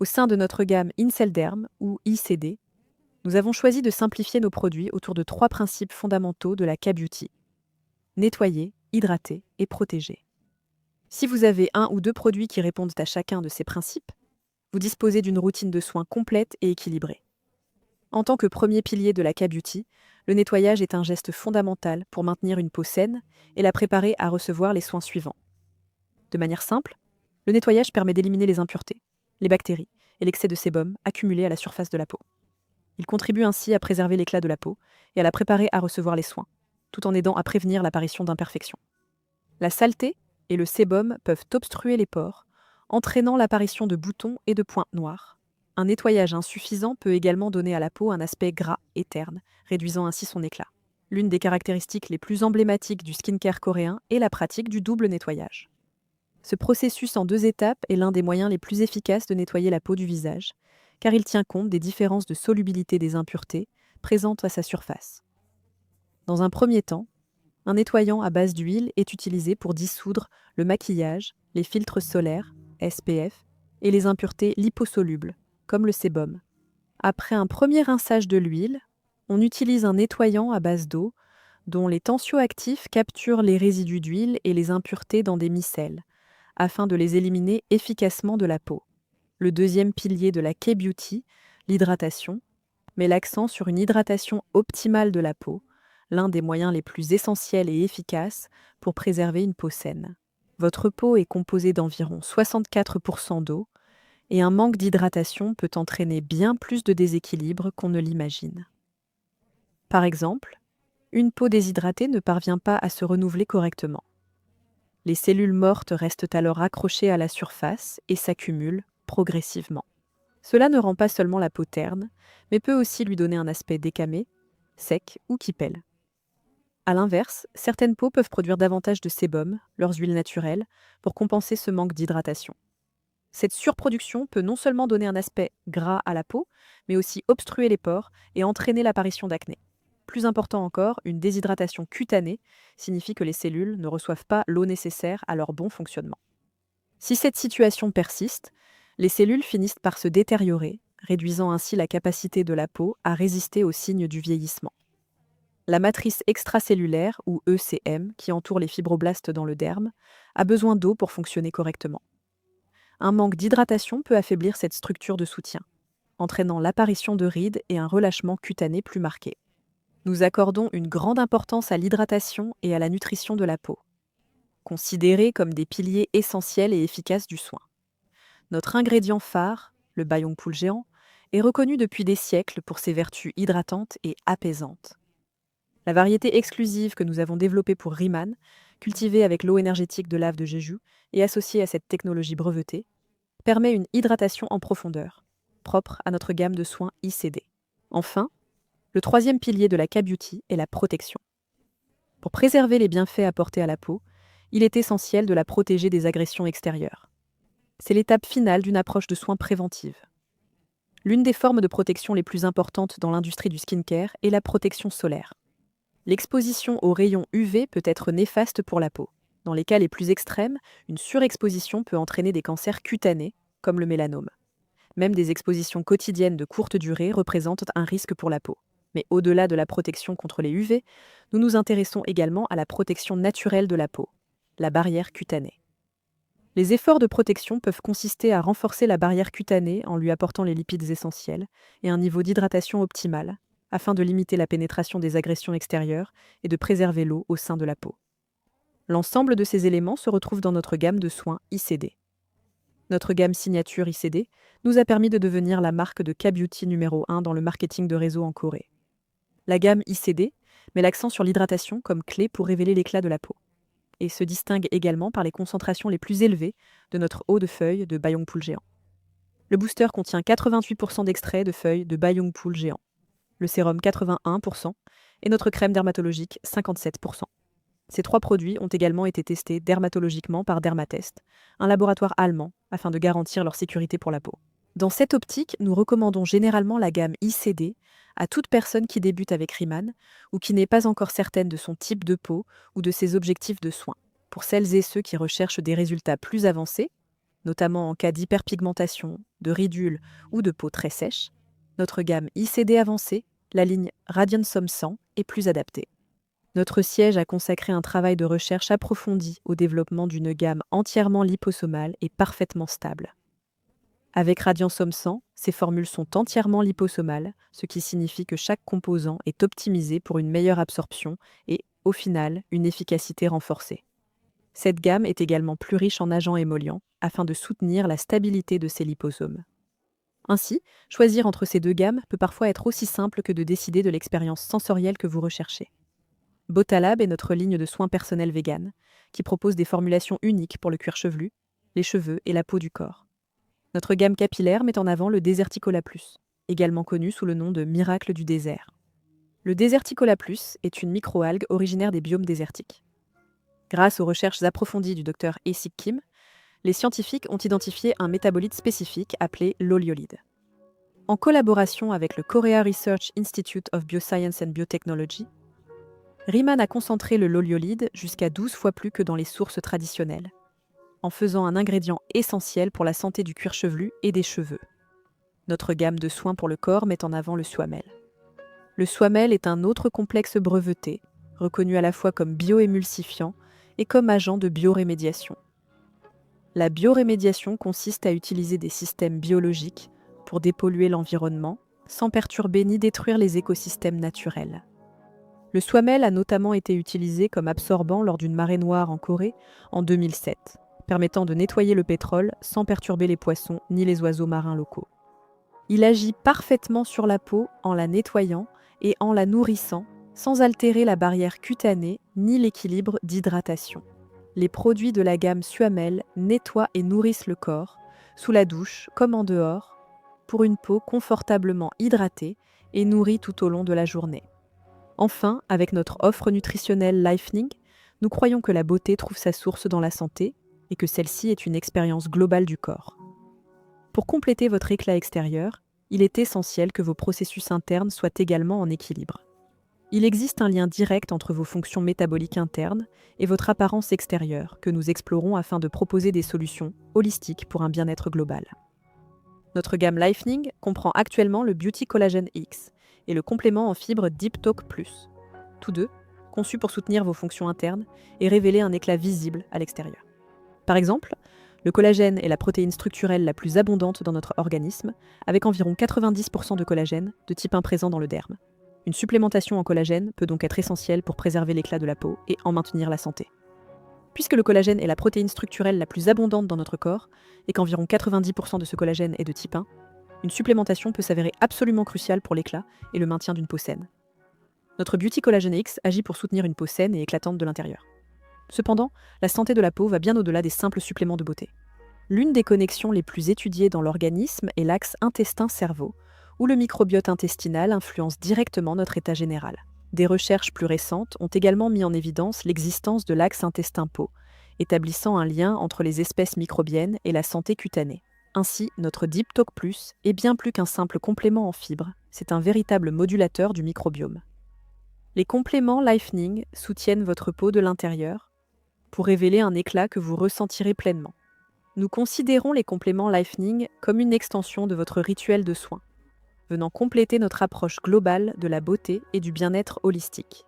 Au sein de notre gamme Inselderm ou ICD, nous avons choisi de simplifier nos produits autour de 3 principes fondamentaux de la K-Beauty: nettoyer, hydrater et protéger. Si vous avez un ou deux produits qui répondent à chacun de ces principes, vous disposez d'une routine de soins complète et équilibrée. En tant que premier pilier de la K-Beauty, le nettoyage est un geste fondamental pour maintenir une peau saine et la préparer à recevoir les soins suivants. De manière simple, le nettoyage permet d'éliminer les impuretés, les bactéries et l'excès de sébum accumulés à la surface de la peau. Il contribue ainsi à préserver l'éclat de la peau et à la préparer à recevoir les soins, tout en aidant à prévenir l'apparition d'imperfections. La saleté et le sébum peuvent obstruer les pores, entraînant l'apparition de boutons et de pointes noires. Un nettoyage insuffisant peut également donner à la peau un aspect gras et terne, réduisant ainsi son éclat. L'une des caractéristiques les plus emblématiques du skincare coréen est la pratique du double nettoyage. Ce processus en 2 étapes est l'un des moyens les plus efficaces de nettoyer la peau du visage, car il tient compte des différences de solubilité des impuretés présentes à sa surface. Dans un premier temps, un nettoyant à base d'huile est utilisé pour dissoudre le maquillage, les filtres solaires, SPF, et les impuretés liposolubles, comme le sébum. Après un premier rinçage de l'huile, on utilise un nettoyant à base d'eau, dont les tensioactifs capturent les résidus d'huile et les impuretés dans des micelles, afin de les éliminer efficacement de la peau. Le deuxième pilier de la K-Beauty, l'hydratation, met l'accent sur une hydratation optimale de la peau, l'un des moyens les plus essentiels et efficaces pour préserver une peau saine. Votre peau est composée d'environ 64% d'eau, et un manque d'hydratation peut entraîner bien plus de déséquilibre qu'on ne l'imagine. Par exemple, une peau déshydratée ne parvient pas à se renouveler correctement. Les cellules mortes restent alors accrochées à la surface et s'accumulent progressivement. Cela ne rend pas seulement la peau terne, mais peut aussi lui donner un aspect décamé, sec ou qui pèle. A l'inverse, certaines peaux peuvent produire davantage de sébum, leurs huiles naturelles, pour compenser ce manque d'hydratation. Cette surproduction peut non seulement donner un aspect gras à la peau, mais aussi obstruer les pores et entraîner l'apparition d'acné. Plus important encore, une déshydratation cutanée signifie que les cellules ne reçoivent pas l'eau nécessaire à leur bon fonctionnement. Si cette situation persiste, les cellules finissent par se détériorer, réduisant ainsi la capacité de la peau à résister aux signes du vieillissement. La matrice extracellulaire, ou ECM, qui entoure les fibroblastes dans le derme, a besoin d'eau pour fonctionner correctement. Un manque d'hydratation peut affaiblir cette structure de soutien, entraînant l'apparition de rides et un relâchement cutané plus marqué. Nous accordons une grande importance à l'hydratation et à la nutrition de la peau, considérés comme des piliers essentiels et efficaces du soin. Notre ingrédient phare, le Bayongpool géant, est reconnu depuis des siècles pour ses vertus hydratantes et apaisantes. La variété exclusive que nous avons développée pour Riemann, cultivée avec l'eau énergétique de lave de Jeju et associée à cette technologie brevetée, permet une hydratation en profondeur, propre à notre gamme de soins ICD. Enfin, le troisième pilier de la K-Beauty est la protection. Pour préserver les bienfaits apportés à la peau, il est essentiel de la protéger des agressions extérieures. C'est l'étape finale d'une approche de soins préventive. L'une des formes de protection les plus importantes dans l'industrie du skincare est la protection solaire. L'exposition aux rayons UV peut être néfaste pour la peau. Dans les cas les plus extrêmes, une surexposition peut entraîner des cancers cutanés, comme le mélanome. Même des expositions quotidiennes de courte durée représentent un risque pour la peau. Mais au-delà de la protection contre les UV, nous nous intéressons également à la protection naturelle de la peau, la barrière cutanée. Les efforts de protection peuvent consister à renforcer la barrière cutanée en lui apportant les lipides essentiels et un niveau d'hydratation optimal, afin de limiter la pénétration des agressions extérieures et de préserver l'eau au sein de la peau. L'ensemble de ces éléments se retrouve dans notre gamme de soins ICD. Notre gamme signature ICD nous a permis de devenir la marque de K-Beauty numéro 1 dans le marketing de réseau en Corée. La gamme ICD met l'accent sur l'hydratation comme clé pour révéler l'éclat de la peau et se distingue également par les concentrations les plus élevées de notre eau de feuille de Bayongpool géant. Le booster contient 88% d'extrait de feuilles de Bayongpool géant, le sérum 81% et notre crème dermatologique 57%. Ces 3 produits ont également été testés dermatologiquement par Dermatest, un laboratoire allemand, afin de garantir leur sécurité pour la peau. Dans cette optique, nous recommandons généralement la gamme ICD à toute personne qui débute avec Riemann ou qui n'est pas encore certaine de son type de peau ou de ses objectifs de soins. Pour celles et ceux qui recherchent des résultats plus avancés, notamment en cas d'hyperpigmentation, de ridules ou de peau très sèche, notre gamme ICD avancée, la ligne Radiant Somme 100, est plus adaptée. Notre siège a consacré un travail de recherche approfondi au développement d'une gamme entièrement liposomale et parfaitement stable. Avec Radiant Somme 100, ces formules sont entièrement liposomales, ce qui signifie que chaque composant est optimisé pour une meilleure absorption et, au final, une efficacité renforcée. Cette gamme est également plus riche en agents émollients afin de soutenir la stabilité de ces liposomes. Ainsi, choisir entre ces deux gammes peut parfois être aussi simple que de décider de l'expérience sensorielle que vous recherchez. Botalab est notre ligne de soins personnels vegan, qui propose des formulations uniques pour le cuir chevelu, les cheveux et la peau du corps. Notre gamme capillaire met en avant le Deserticola Plus, également connu sous le nom de Miracle du désert. Le Deserticola Plus est une microalgue originaire des biomes désertiques. Grâce aux recherches approfondies du Dr Aesik Kim, les scientifiques ont identifié un métabolite spécifique appelé l'oliolide. En collaboration avec le Korea Research Institute of Bioscience and Biotechnology, Riemann a concentré le loliolide jusqu'à 12 fois plus que dans les sources traditionnelles, en faisant un ingrédient essentiel pour la santé du cuir chevelu et des cheveux. Notre gamme de soins pour le corps met en avant le Suamel. Le Suamel est un autre complexe breveté, reconnu à la fois comme bioémulsifiant et comme agent de biorémédiation. La biorémédiation consiste à utiliser des systèmes biologiques pour dépolluer l'environnement sans perturber ni détruire les écosystèmes naturels. Le Suamel a notamment été utilisé comme absorbant lors d'une marée noire en Corée en 2007, permettant de nettoyer le pétrole sans perturber les poissons ni les oiseaux marins locaux. Il agit parfaitement sur la peau en la nettoyant et en la nourrissant, sans altérer la barrière cutanée ni l'équilibre d'hydratation. Les produits de la gamme Suamel nettoient et nourrissent le corps, sous la douche comme en dehors, pour une peau confortablement hydratée et nourrie tout au long de la journée. Enfin, avec notre offre nutritionnelle Lifening, nous croyons que la beauté trouve sa source dans la santé et que celle-ci est une expérience globale du corps. Pour compléter votre éclat extérieur, il est essentiel que vos processus internes soient également en équilibre. Il existe un lien direct entre vos fonctions métaboliques internes et votre apparence extérieure que nous explorons afin de proposer des solutions holistiques pour un bien-être global. Notre gamme Lifening comprend actuellement le Beauty Collagen X et le complément en fibres Deep Talk Plus, tous deux conçus pour soutenir vos fonctions internes et révéler un éclat visible à l'extérieur. Par exemple, le collagène est la protéine structurelle la plus abondante dans notre organisme, avec environ 90% de collagène de type 1 présent dans le derme. Une supplémentation en collagène peut donc être essentielle pour préserver l'éclat de la peau et en maintenir la santé. Puisque le collagène est la protéine structurelle la plus abondante dans notre corps et qu'environ 90% de ce collagène est de type 1, une supplémentation peut s'avérer absolument cruciale pour l'éclat et le maintien d'une peau saine. Notre Beauty Collagen X agit pour soutenir une peau saine et éclatante de l'intérieur. Cependant, la santé de la peau va bien au-delà des simples suppléments de beauté. L'une des connexions les plus étudiées dans l'organisme est l'axe intestin-cerveau, où le microbiote intestinal influence directement notre état général. Des recherches plus récentes ont également mis en évidence l'existence de l'axe intestin-peau, établissant un lien entre les espèces microbiennes et la santé cutanée. Ainsi, notre Deep Talk Plus est bien plus qu'un simple complément en fibres, c'est un véritable modulateur du microbiome. Les compléments Lifening soutiennent votre peau de l'intérieur pour révéler un éclat que vous ressentirez pleinement. Nous considérons les compléments Lifening comme une extension de votre rituel de soins, venant compléter notre approche globale de la beauté et du bien-être holistique.